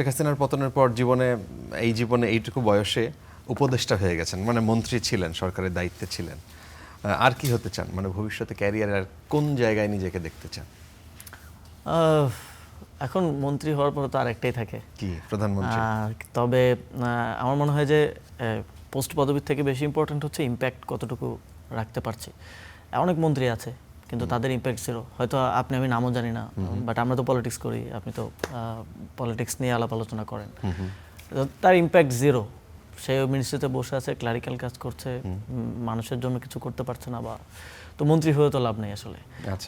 শেখ হাসিনার পতনের পর জীবনে এইটুকু বয়সে উপদেষ্টা হয়ে গেছেন, মানে মন্ত্রী ছিলেন, সরকারের দায়িত্বে ছিলেন। আর কি হতে চান, মানে ভবিষ্যতে ক্যারিয়ারে আর কোন জায়গায় নিজেকে দেখতে চান? এখন মন্ত্রী হওয়ার পর তো আরেকটাই থাকে, কি প্রধানমন্ত্রী। তবে আমার মনে হয় যে পোস্ট পদবীর থেকে বেশি ইম্পর্টেন্ট হচ্ছে ইম্প্যাক্ট কতটুকু রাখতে পারছি। অনেক মন্ত্রী আছে কিন্তু তাদের ইম্প্যাক্ট ছিল, হয়তো আপনি আমি নামও জানি না, বাট আমরা তো পলিটিক্স করি, আপনি তো পলিটিক্স নিয়ে আলাপ আলোচনা করেন। তার ইম্প্যাক্ট জিরো। সে মিনিস্ট্রিতে বসে আছে, ক্লারিক্যাল কাজ করছে, মানুষের জন্য কিছু করতে পারছে না, বা তো মন্ত্রী হয়ে তো লাভ নেই আসলে।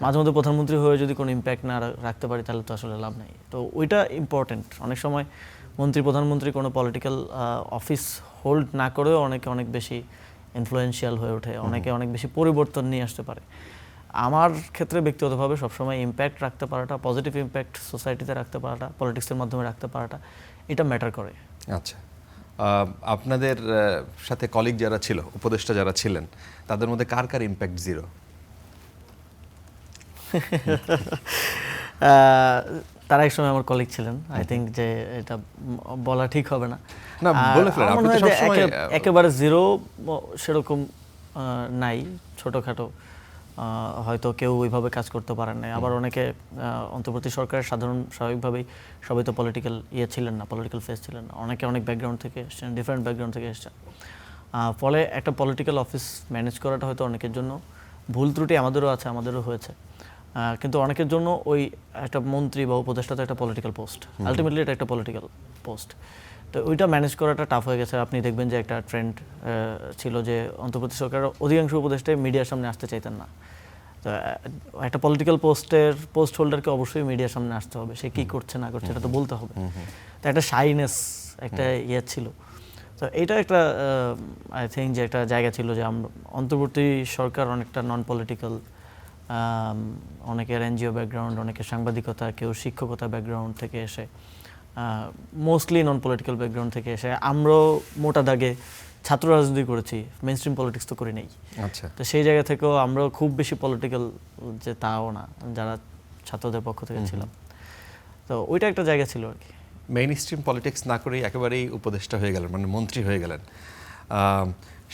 মাঝে মধ্যে প্রধানমন্ত্রী হয়ে যদি কোনো ইম্প্যাক্ট না রাখতে পারি তাহলে তো আসলে লাভ নেই। তো ওইটা ইম্পর্টেন্ট। অনেক সময় মন্ত্রী প্রধানমন্ত্রী কোনো পলিটিক্যাল অফিস হোল্ড না করেও অনেক বেশি ইনফ্লুয়েন্সিয়াল হয়ে ওঠে, অনেক বেশি পরিবর্তন নিয়ে আসতে পারে। আমার ক্ষেত্রে ব্যক্তিগতভাবে সবসময় ইম্প্যাক্ট রাখতে পারাটা, পজিটিভ ইম্প্যাক্ট সোসাইটিতে রাখতে পারাটা, পলিটিক্সের মাধ্যমে রাখতে পারাটা, এটা ম্যাটার করে। আচ্ছা, আপনাদের সাথে কলিগ যারা ছিল, উপদেষ্টা যারা ছিলেন, তাদের মধ্যে কার কার ইম্প্যাক্ট জিরো? তারা এক সময় আমার কলিগ ছিলেন। আই থিঙ্ক যে এটা বলা ঠিক হবে না। একেবারে জিরো সেরকম নাই, ছোটোখাটো হয়তো কেউ ওইভাবে কাজ করতে পারেন না। আবার অনেকে অন্তর্বর্তী সরকারের স্বাভাবিকভাবেই সবাই তো পলিটিক্যাল ছিলেন না, পলিটিক্যাল ফেস ছিলেন না। অনেকে অনেক ব্যাকগ্রাউন্ড থেকে এসছেন, ডিফারেন্ট ব্যাকগ্রাউন্ড থেকে এসছেন। ফলে একটা পলিটিক্যাল অফিস ম্যানেজ করাটা হয়তো অনেকের জন্য ভুল ত্রুটি আমাদেরও আছে, আমাদেরও হয়েছে। কিন্তু অনেকের জন্য ওই একটা মন্ত্রী বা উপদেষ্টা তো একটা পলিটিক্যাল পোস্ট, আলটিমেটলি এটা একটা পলিটিক্যাল পোস্ট। তো ওইটা ম্যানেজ করাটা টাফ হয়ে গেছে। আপনি দেখবেন যে একটা ট্রেন্ড ছিল যে অন্তর্বর্তী সরকারের অধিকাংশ উপদেষ্টাই মিডিয়ার সামনে আসতে চাইতেন না। তো একটা পলিটিক্যাল পোস্ট হোল্ডারকে অবশ্যই মিডিয়ার সামনে আসতে হবে, সে কী করছে না করছে এটা তো বলতে হবে। তো একটা শাইনেস একটা ছিল। তো এইটা একটা আই থিঙ্ক যে একটা জায়গা ছিল যে অন্তর্বর্তী সরকার অনেকটা নন পলিটিক্যাল, অনেকের এনজিও ব্যাকগ্রাউন্ড, অনেকের সাংবাদিকতা, কেউ শিক্ষকতা ব্যাকগ্রাউন্ড থেকে এসে, মোস্টলি নন পলিটিক্যাল ব্যাকগ্রাউন্ড থেকে এসে। আমরাও মোটা দাগে ছাত্র রাজনীতি করেছি, মেইন স্ট্রিম পলিটিক্স তো করি নাই। আচ্ছা, তো সেই জায়গা থেকেও আমরাও খুব বেশি পলিটিক্যাল যে তাও না, যারা ছাত্রদের পক্ষ থেকে ছিলাম। তো ওইটা একটা জায়গা ছিল আর কি। মেইন স্ট্রিম পলিটিক্স না করেই একেবারেই উপদেষ্টা হয়ে গেলেন, মানে মন্ত্রী হয়ে গেলেন।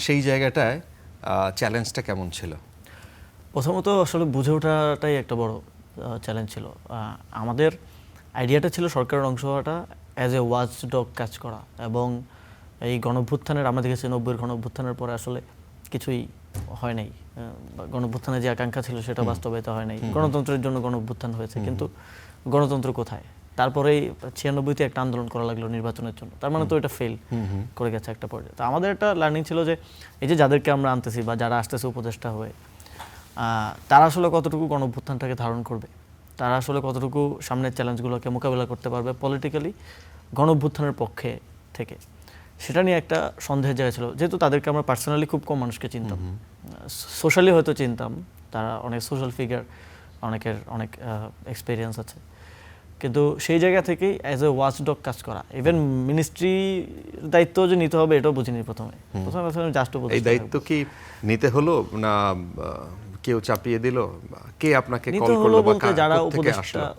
সেই জায়গাটায় চ্যালেঞ্জটা কেমন ছিল? প্রথমত আসলে বুঝে ওঠাটাই একটা বড় চ্যালেঞ্জ ছিল। আমাদের আইডিয়াটা ছিল সরকারের অংশ হওয়াটা অ্যাজ এ ওয়াচ ডগ কাজ করা, এবং এই গণঅভ্যুত্থানের আমরা দেখেছি 90-এর গণঅভ্যুত্থানের পরে আসলে কিছুই হয় নাই। গণঅভ্যুত্থানের যে আকাঙ্ক্ষা ছিল সেটা বাস্তবায়িত হয় নাই। গণতন্ত্রের জন্য গণঅভ্যুত্থান হয়েছে, কিন্তু গণতন্ত্র কোথায়? তারপরেই 96-তে একটা আন্দোলন করা লাগলো নির্বাচনের জন্য। তার মানে তো এটা ফেল করে গেছে একটা পর্যায়ে। তো আমাদের একটা লার্নিং ছিল যে এই যে যাদেরকে আমরা আনতেছি বা যারা আসতেছে উপদেষ্টা হয়ে, তারা আসলে কতটুকু গণঅভ্যুত্থানটাকে ধারণ করবে, তারা আসলে কতটুকু সামনের চ্যালেঞ্জগুলোকে মোকাবেলা করতে পারবে পলিটিক্যালি গণঅভ্যুত্থানের পক্ষে থেকে, সেটা নিয়ে একটা সন্দেহের জায়গা ছিল। যেহেতু তাদেরকে আমরা পার্সোনালি খুব কম মানুষকে চিনতাম, সোশ্যালি হয়তো চিনতাম, তারা অনেক সোশ্যাল ফিগার, অনেকের অনেক এক্সপিরিয়েন্স আছে, কিন্তু সেই জায়গা থেকেই অ্যাজ এ ওয়াচ ডগ কাজ করা। ইভেন মিনিস্ট্রি দায়িত্ব যে নিতে হবে এটাও বুঝিনি প্রথমে। জাস্ট এই দায়িত্ব কি নিতে হলো না কেউ চাপিয়ে দিল? কে আপনাকে কল করলো? বলতে যারা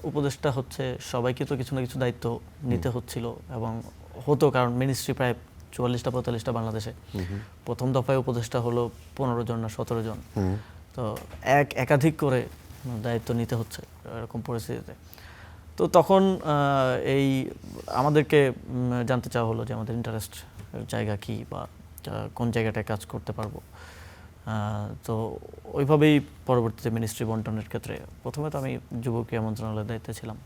উপদেষ্টা হচ্ছে সবাইকে তো কিছু না কিছু দায়িত্ব নিতে হচ্ছিল এবং হতো, কারণ মিনিস্ট্রি প্রায় 44-45টা বাংলাদেশে। প্রথম দফায় উপদেষ্টা হলো 15 জন না 17 জন। তো একাধিক করে দায়িত্ব নিতে হচ্ছে এরকম পরিস্থিতিতে। তো তখন এই আমাদেরকে জানতে চাওয়া হলো যে আমাদের ইন্টারেস্ট জায়গা কি, বা কোন জায়গাটায় কাজ করতে পারবো। তো ওইভাবেই পরবর্তীতে মিনিস্ট্রি বন্টনের ক্ষেত্রে প্রথমে তো আমি যুব ক্রীড়া মন্ত্রণালয়ের দায়িত্বে ছিলাম।